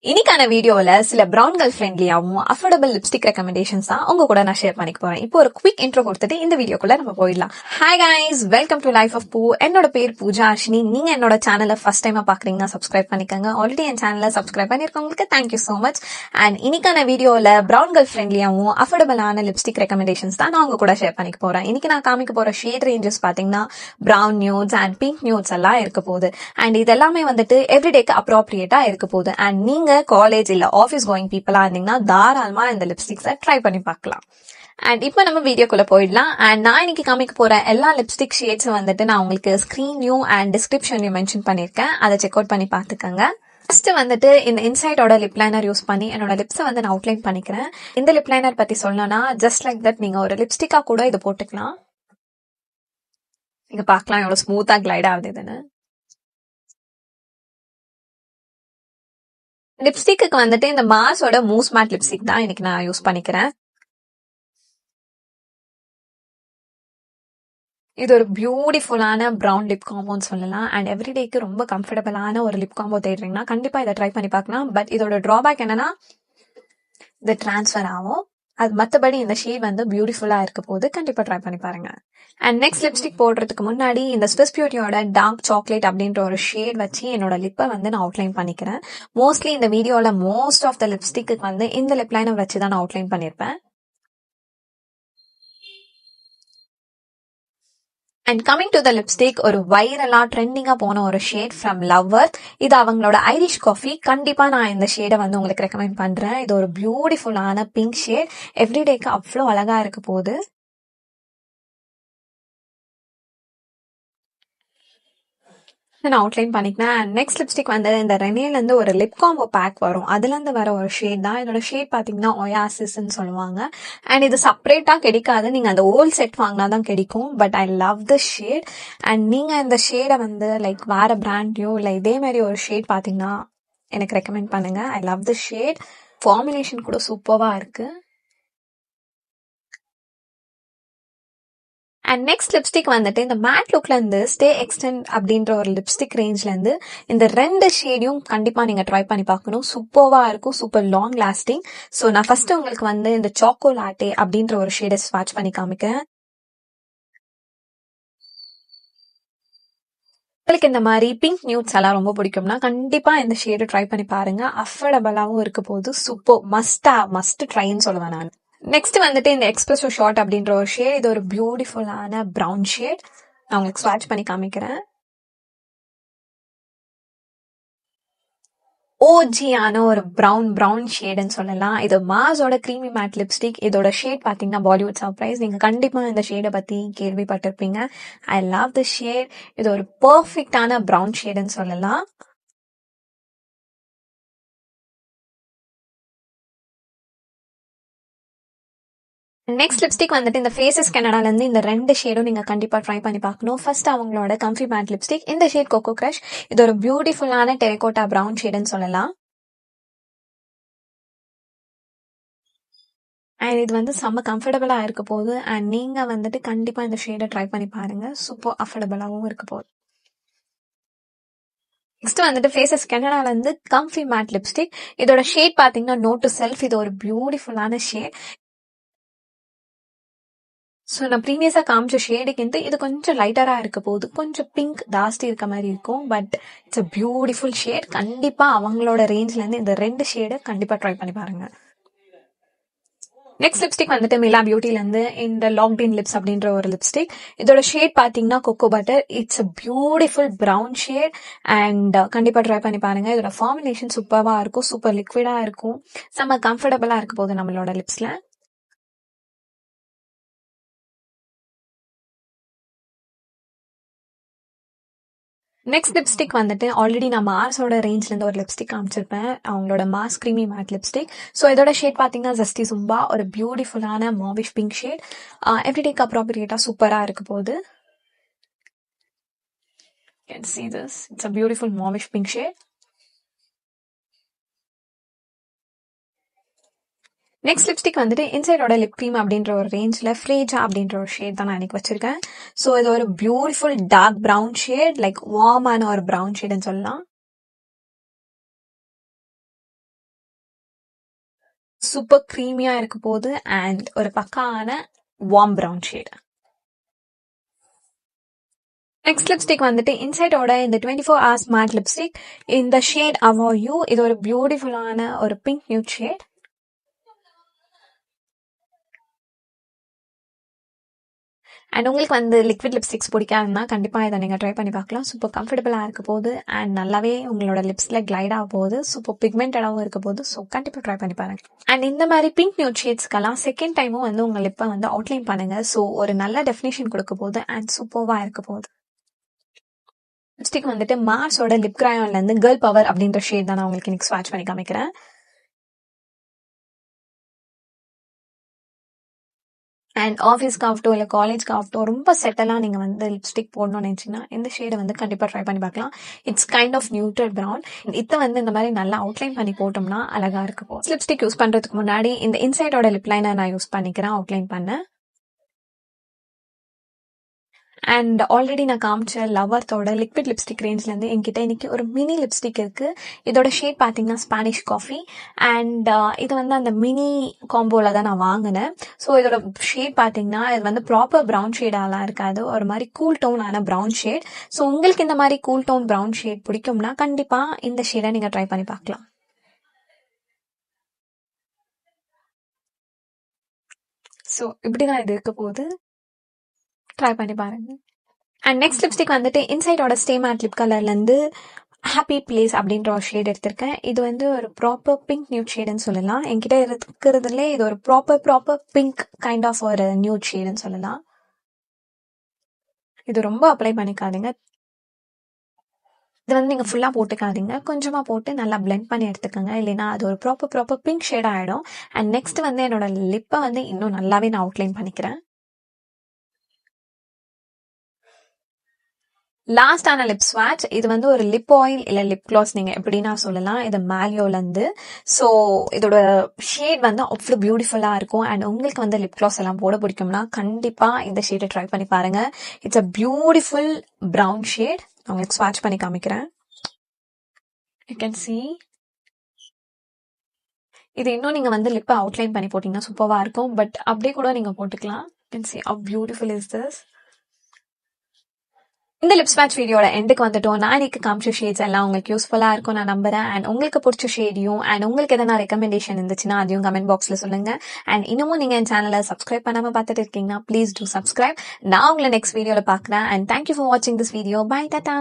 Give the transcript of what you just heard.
இன்னைக்கான வீடியோல சில பிரவுன் கேர்ள் ஃப்ரெண்ட்லியாவும் அஃபோர்டபிள் லிப்ஸ்டிக் ரெக்கமெண்டேஷன்ஸ் தான் உங்க கூட நான் ஷேர் பண்ணிக்க போறேன். இப்போ ஒரு குவிக் இன்ட்ரோ கொடுத்துட்டு இந்த வீடியோக்குள்ள நம்ம போயிடலாம். Hi guys, welcome to life of Poo. என்னோட பேர் பூஜா அர்ஷினி. நீங்க என்னோட சேனலை ஃபர்ஸ்ட் டைமா பாக்குறீங்கன்னா சப்ஸ்கிரைப் பண்ணிக்கோங்க. ஆல்ரெடி என் சேனலை சப்ஸ்கிரைப் பண்ணிருக்கவங்களுக்கு தேங்க்யூ சோ மச். அண்ட் இன்னைக்கான வீடியோல பிரவுன் கேர்ள் ஃப்ரெண்ட்லியாவும் அஃபோர்டபிளான லிப்ஸ்டிக் ரெக்கமெண்டேஷன்ஸ் தான் நான் உங்க கூட ஷேர் பண்ணிக்க போறேன். இன்னைக்கு நான் காமிக்க போற ஷேட் ரேஞ்சஸ் பாத்தீங்கன்னா பிரவுன் நியூட்ஸ் அண்ட் பிங்க் நியூட்ஸ் எல்லாம் இருக்க போகுது. அண்ட் இது எல்லாமே வந்துட்டு எவ்ரிடேக்கு அப்ரோப்ரியேட்டா இருக்க போகுது. அண்ட் நீங்க காலேஜ் இல்ல ஆஃபீஸ் கோயிங் பீப்புளா இருந்தீங்கன்னா தாராளமா இந்த லிப்ஸ்டிக்ஸை ட்ரை பண்ணி பார்க்கலாம். அண்ட் இப்போ நம்ம வீடியோக்குள்ள போயிடலாம். அண்ட் நான் இன்னைக்கு காமிக்க போற எல்லா லிப்ஸ்டிக் ஷேட்ஸ் வந்துட்டு நான் உங்களுக்கு ஸ்கிரீன்லயும் அண்ட் டிஸ்கிரிப்ஷன்லயும் மென்ஷன் பண்ணிருக்கேன். அதை செக் அவுட் பண்ணி பாத்துக்கோங்க. ஃபர்ஸ்ட் வந்துட்டு இந்த இன்சைடோட லிப் லைனர் யூஸ் பண்ணி என்னோட லிப்ஸை வந்து நான் அவுட்லைன் பண்ணிக்கிறேன். இந்த லிப் லைனர் பத்தி சொல்லணும்னா ஜஸ்ட் லைக் தட் நீங்க ஒரு லிப்ஸ்டிக்கா கூட இது போட்டுக்கலாம். நீங்க பார்க்கலாம் எவ்வளவு ஸ்மூத்தா கிளைட் ஆகுது இதுன்னு. லிப்ஸ்டிக்கு வந்துட்டு இந்த மார்ஸோட மூஸ் மேட் லிப்ஸ்டிக் தான் இன்னைக்கு நான் யூஸ் பண்ணிக்கிறேன். இது ஒரு பியூட்டிஃபுல்லான பிரவுன் லிப் காம்போன்னு சொல்லலாம். அண்ட் எவ்ரிடேக்கு ரொம்ப கம்ஃபர்டபுளான ஒரு லிப் காம்போ தேடுறீங்கன்னா கண்டிப்பா இதை ட்ரை பண்ணி பார்க்கலாம். பட் இதோட டிராபேக் என்னன்னா இது டிரான்ஸ்ஃபர் ஆகும். அது மற்றபடி இந்த ஷேட் வந்து பியூட்டிஃபுல்லா இருக்க போது கண்டிப்பா ட்ரை பண்ணி பாருங்க. அண்ட் நெக்ஸ்ட் லிப்ஸ்டிக் போடுறதுக்கு முன்னாடி இந்த ஸ்விஸ் பியூட்டியோட டார்க் சாக்லேட் அப்படின்ற ஒரு ஷேட் வச்சு என்னோட லிப்பை வந்து நான் அவுட்லைன் பண்ணிக்கிறேன். மோஸ்ட்லி இந்த வீடியோல மோஸ்ட் ஆஃப் த லிப்ஸ்டிக்கு வந்து இந்த லிப் லைனர் வச்சு தான் நான் அவுட்லைன் பண்ணிருப்பேன். And coming to the lipstick, ஒரு வைரலா ட்ரெண்டிங்கா போன ஒரு ஷேட் ஃப்ரம் லவ்வர். இது அவங்களோட ஐரிஷ் காஃபி. கண்டிப்பா நான் இந்த ஷேடை வந்து உங்களுக்கு ரெக்கமெண்ட் பண்றேன். இது ஒரு பியூட்டிஃபுல்லான பிங்க் ஷேட். எவ்ரிடேக்கு அவ்வளோ அழகா இருக்க போகுது. நான் அவுட்லைன் பண்ணிக்கிறேன். நெக்ஸ்ட் லிப்ஸ்டிக் வந்து இந்த ரெனேல இருந்து ஒரு லிப் காம்போ பேக் வரும். அதுல இருந்து வர ஒரு ஷேட் தான். இதோட ஷேட் பாத்தீங்கன்னா ஒயாசிஸ்ன்னு சொல்லுவாங்க. அண்ட் இது செப்பரேட்டா கிடைக்காது. நீங்க அந்த ஓல்ட் செட் வாங்கினாதான் கிடைக்கும். But I love the shade. And நீங்க இந்த ஷேடை வந்து லைக் வேற பிராண்ட்லயோ இல்ல இதே மாதிரி ஒரு ஷேட் பாத்தீங்கன்னா எனக்கு ரெக்கமெண்ட் பண்ணுங்க. I love the shade. Formulation கூட சூப்பர்வா இருக்கு. அண்ட் நெக்ஸ்ட் லிப்ஸ்டிக் வந்துட்டு இந்த மேட் லுக்ல இருந்து ஸ்டே எக்ஸ்டெண்ட் அப்படின்ற ஒரு லிப்ஸ்டிக் ரேஞ்ச்ல இருந்து இந்த ரெண்டு ஷேடையும் கண்டிப்பா நீங்க ட்ரை பண்ணி பார்க்கணும். சூப்பர்வா இருக்கும், சூப்பர் லாங் லாஸ்டிங். ஸோ நான் ஃபர்ஸ்ட் உங்களுக்கு வந்து இந்த சாக்கோ லாட்டே அப்படின்ற ஒரு ஷேடை ஸ்வாட்ச் பண்ணி காமிக்கிறேன். உங்களுக்கு இந்த மாதிரி பிங்க் நியூட்ஸ் எல்லாம் ரொம்ப பிடிக்கும்னா கண்டிப்பா இந்த ஷேடு ட்ரை பண்ணி பாருங்க. அஃபோர்டபுளாவும் இருக்க போது சூப்பர் மஸ்ட் ட்ரைன்னு சொல்லுவேன் நான். நெக்ஸ்ட் வந்துட்டு இந்த எக்ஸ்பிரஸோ ஷார்ட் அப்படின்ற ஒரு ஷேட். இது ஒரு பியூட்டிஃபுல்லான பிரவுன் ஷேட். நான் உங்களுக்கு ஸ்வாட்ச் பண்ணி காமிக்கிறேன். ஓஜியான ஒரு பிரவுன் ஷேடுன்னு சொல்லலாம். இது மார்ஸோட கிரீமி மேட் லிப்ஸ்டிக். இதோட ஷேட் பாத்தீங்கன்னா பாலிவுட் சர்ப்ரைஸ். நீங்க கண்டிப்பா இந்த ஷேடை பத்தி கேள்விப்பட்டிருப்பீங்க. I love the shade. இது ஒரு பெர்ஃபெக்டான பிரவுன் ஷேடுன்னு சொல்லலாம். நெக்ஸ்ட் லிப்ஸ்டிக் வந்துட்டு இந்த ஃபேஸஸ் கனடால இருந்து இந்த ரெண்டு ஷேடும் நீங்க கண்டிப்பா ட்ரை பண்ணி பார்க்கணும். ஃபர்ஸ்ட் அவங்களோட கம்ஃபி மேட் லிப்ஸ்டிக். இந்த ஷேட் கோகோ கிரஷ். இது ஒரு பியூட்டிஃபுல்லான டெரகோட்டா பிரவுன் ஷேடுன்னு சொல்லலாம். அண்ட் இது வந்து செம்ம கம்ஃபர்டபுளா இருக்க போகுது. அண்ட் நீங்க வந்துட்டு கண்டிப்பா இந்த ஷேடை ட்ரை பண்ணி பாருங்க. சூப்பர் அஃபோர்டபுளாவும் இருக்க போகுது. நெக்ஸ்ட் வந்துட்டு ஃபேஸஸ் கனடால இருந்து கம்ஃபி மேட் லிப்ஸ்டிக். இதோட ஷேட் பாத்தீங்கன்னா நோட் டு செல்ஃப். இது ஒரு பியூட்டிஃபுல்லான ஷேட். ஸோ நான் ப்ரீவியஸா காமிச்ச ஷேடுக்கு இது கொஞ்சம் லைட்டரா இருக்க போகுது. கொஞ்சம் பிங்க் ஜாஸ்தி இருக்க மாதிரி இருக்கும். But it's a beautiful shade. கண்டிப்பா அவங்களோட ரேஞ்ச்ல இருந்து இந்த ரெண்டு ஷேடு கண்டிப்பா ட்ரை பண்ணி பாருங்க. நெக்ஸ்ட் லிப்ஸ்டிக் வந்துட்டு மிலா பியூட்டில இருந்து இந்த லாக்டின் லிப்ஸ் அப்படின்ற ஒரு லிப்ஸ்டிக். இதோட ஷேட் பாத்தீங்கன்னா coco butter. It's a beautiful brown shade. And கண்டிப்பா ட்ரை பண்ணி பாருங்க. இதோட ஃபார்முலேஷன் சூப்பர்வா இருக்கும், சூப்பர் லிக்விடா இருக்கும், செம்ம கம்ஃபர்டபுளா இருக்க போகுது நம்மளோட லிப்ஸ்ல. நெக்ஸ்ட் லிப்ஸ்டிக் வந்துட்டு ஆல்ரெடி நான் மார்ஸோட ரேஞ்ச்ல இருந்து ஒரு லிப்ஸ்டிக் காமிச்சிருப்பேன். அவங்களோட Mars creamy matte lipstick. So இதோட ஷேட் பாத்தீங்கன்னா ஜஸ்டி சும்பா. ஒரு பியூட்டிஃபுல்லான மாவிஷ் பிங்க் ஷேட். எவ்ரிடேக்கு அப்ராப்ரியேட்டா சூப்பரா இருக்க போகுது. Can see this. It's a beautiful mauvish pink shade. Next lipstick வந்துட்டு இன்சைடோட லிப் கிரீம் அப்படின்ற ஒரு ரேஞ்ச்ல ஃப்ரேஜா அப்படின்ற ஒரு ஷேட் தான் நான் எனக்கு வச்சிருக்கேன். ஸோ இது ஒரு beautiful dark brown shade, like வார்மான ஒரு பிரவுன் ஷேட்னு சொல்லலாம். சூப்பர் க்ரீமியா இருக்க போகுது அண்ட் ஒரு பக்கான warm brown shade. Next lipstick வந்துட்டு இன்சைடோட இந்த 24 hours மேட் லிப்ஸ்டிக். இந்த ஷேட் அவாய் யூ. இது ஒரு பியூட்டிஃபுல்லான ஒரு பிங்க் நியூட் ஷேட். அண்ட் உங்களுக்கு வந்து லிக்விட் லிப்ஸ்டிக்ஸ் பிடிக்காதுன்னா கண்டிப்பா இதை நீங்க ட்ரை பண்ணி பார்க்கலாம். சூப்பர் கம்ஃபர்டபுளா இருக்க போகுது அண்ட் நல்லாவே உங்களோட லிப்ஸ்ல கிளைட் ஆக போகுது. சூப்பர் பிக்மெண்டடாகவும் இருக்க போகுது. ஸோ கண்டிப்பா ட்ரை பண்ணி பாருங்க. அண்ட் இந்த மாதிரி பிங்க் நியூட் ஷேட்ஸ்க்கெல்லாம் செகண்ட் டைமும் வந்து உங்க லிப்பை வந்து அவுட்லைன் பண்ணுங்க. ஸோ ஒரு நல்ல டெஃபினேஷன் கொடுக்க போகுது அண்ட் சூப்பர்வா இருக்க போகுது. லிப்ஸ்டிக் வந்துட்டு மார்ஸோட லிப் கிராயான்ல இருந்து கேர்ள் பவர் அப்படின்ற ஷேட் தான் நான் உங்களுக்கு இன்னைக்கு ஸ்வாட்ச் பண்ணி காமிக்கிறேன். அண்ட் ஆஃபீஸ்க்கு ஆகட்டும் இல்லை காலேஜ்க்கு ஆகட்டும் ரொம்ப செட்டலாக நீங்கள் வந்து லிப்ஸ்டிக் போடணும்னு நினச்சிங்கன்னா இந்த ஷேடை வந்து கண்டிப்பாக ட்ரை பண்ணி பார்க்கலாம். It's kind of neutral brown. இதை வந்து இந்த மாதிரி நல்லா அவுட்லைன் பண்ணி போட்டோம்னா அழகா இருக்கும். லிப்ஸ்டிக் யூஸ் பண்ணுறதுக்கு முன்னாடி இந்த இன்சைடோட லிப் லைனர் நான் யூஸ் பண்ணிக்கிறேன் அவுட்லைன் பண்ண. அண்ட் ஆல்ரெடி நான் காமிச்ச லவர்த்தோட லிக்விட் லிப்ஸ்டிக் ரேஞ்ச்லேருந்து என்கிட்ட இன்னைக்கு ஒரு மினி லிப்ஸ்டிக் இருக்கு. இதோட ஷேட் பார்த்தீங்கன்னா ஸ்பானிஷ் காஃபி. அண்ட் இது வந்து அந்த மினி காம்போல தான் நான் வாங்கினேன். ஸோ இதோட ஷேட் பார்த்தீங்கன்னா இது வந்து ப்ராப்பர் ப்ரௌன் ஷேடாலாம் இருக்காது, ஒரு மாதிரி கூல் டோனான ப்ரௌன் ஷேட். ஸோ உங்களுக்கு இந்த மாதிரி கூல் டோன் ப்ரௌன் ஷேட் பிடிக்கும்னா கண்டிப்பா இந்த ஷேடை நீங்க ட்ரை பண்ணி பார்க்கலாம். ஸோ இப்படிதான் இது இருக்க போகுது. ட்ரை பண்ணி பாருங்க. அண்ட் நெக்ஸ்ட் லிப்ஸ்டிக் வந்துட்டு இன்சைடோட ஸ்டே மேட் லிப் கலர்ல இருந்து ஹாப்பி பிளேஸ் அப்படின்ற ஒரு ஷேட் எடுத்திருக்கேன். இது வந்து ஒரு ப்ராப்பர் பிங்க் நியூட் ஷேடுன்னு சொல்லலாம். என்கிட்ட இருக்கிறதுல இது ஒரு ப்ராப்பர் பிங்க் கைண்ட் ஆஃப் ஒரு நியூட் ஷேடுன்னு சொல்லலாம். இது ரொம்ப அப்ளை பண்ணிக்காதீங்க. இது வந்து நீங்க ஃபுல்லா போட்டுக்காதீங்க, கொஞ்சமா போட்டு நல்லா பிளெண்ட் பண்ணி எடுத்துக்கோங்க. இல்லைன்னா அது ஒரு ப்ராப்பர் பிங்க் ஷேட் ஆயிடும். அண்ட் நெக்ஸ்ட் வந்து என்னோட லிப்பை வந்து இன்னும் நல்லாவே நான் அவுட்லைன் பண்ணிக்கிறேன். லாஸ்டான லிப் ஸ்வாட்ச். இது வந்து ஒரு லிப் ஆயில் இல்ல லிப் கிளாஸ் நீங்க எப்படின்னா சொல்லலாம். இது மேலியோல இருந்து. ஸோ இதோட ஷேட் வந்து அவ்வளோ பியூட்டிஃபுல்லா இருக்கும். அண்ட் உங்களுக்கு வந்து லிப் கிளாஸ் எல்லாம் போட பிடிக்கும்னா கண்டிப்பா இந்த ஷேடை ட்ரை பண்ணி பாருங்க. It's a beautiful brown shade. உங்களுக்கு ஸ்வாட்ச் பண்ணி காமிக்கிறேன். யூ கேன் see இது இன்னும் நீங்க வந்து லிப்பை அவுட்லைன் பண்ணி போட்டீங்கன்னா சூப்பரா இருக்கும். பட் அப்படியே கூட நீங்க போட்டுக்கலாம். You can see how beautiful is this. இந்த லிப் ஸ்வாட்ச் வீடியோட எண்டுக்கு வந்துட்டோம். நான் இன்னைக்கு காமிச்ச ஷேட்ஸ் எல்லாம் உங்களுக்கு யூஸ்ஃபுல்லா இருக்கும் நான் நம்புறேன். அண்ட் உங்களுக்கு பிடிச்ச ஷேடையும் அண்ட் உங்களுக்கு எதனா ரெக்கமெண்டேஷன் இருந்துச்சுன்னா அதையும் கமெண்ட் பாக்ஸ்ல சொல்லுங்க. அண்ட் இன்னமும் நீங்க என் சேனலை சப்ஸ்கிரைப் பண்ணாம பார்த்துட்டு இருக்கீங்கன்னா ப்ளீஸ் டூ சப்ஸ்கிரைப். நான் உங்களை நெக்ஸ்ட் வீடியோல பாக்குறேன். அண்ட் தேங்க்யூ ஃபார் வாட்சிங் திஸ் வீடியோ. பை டாடா.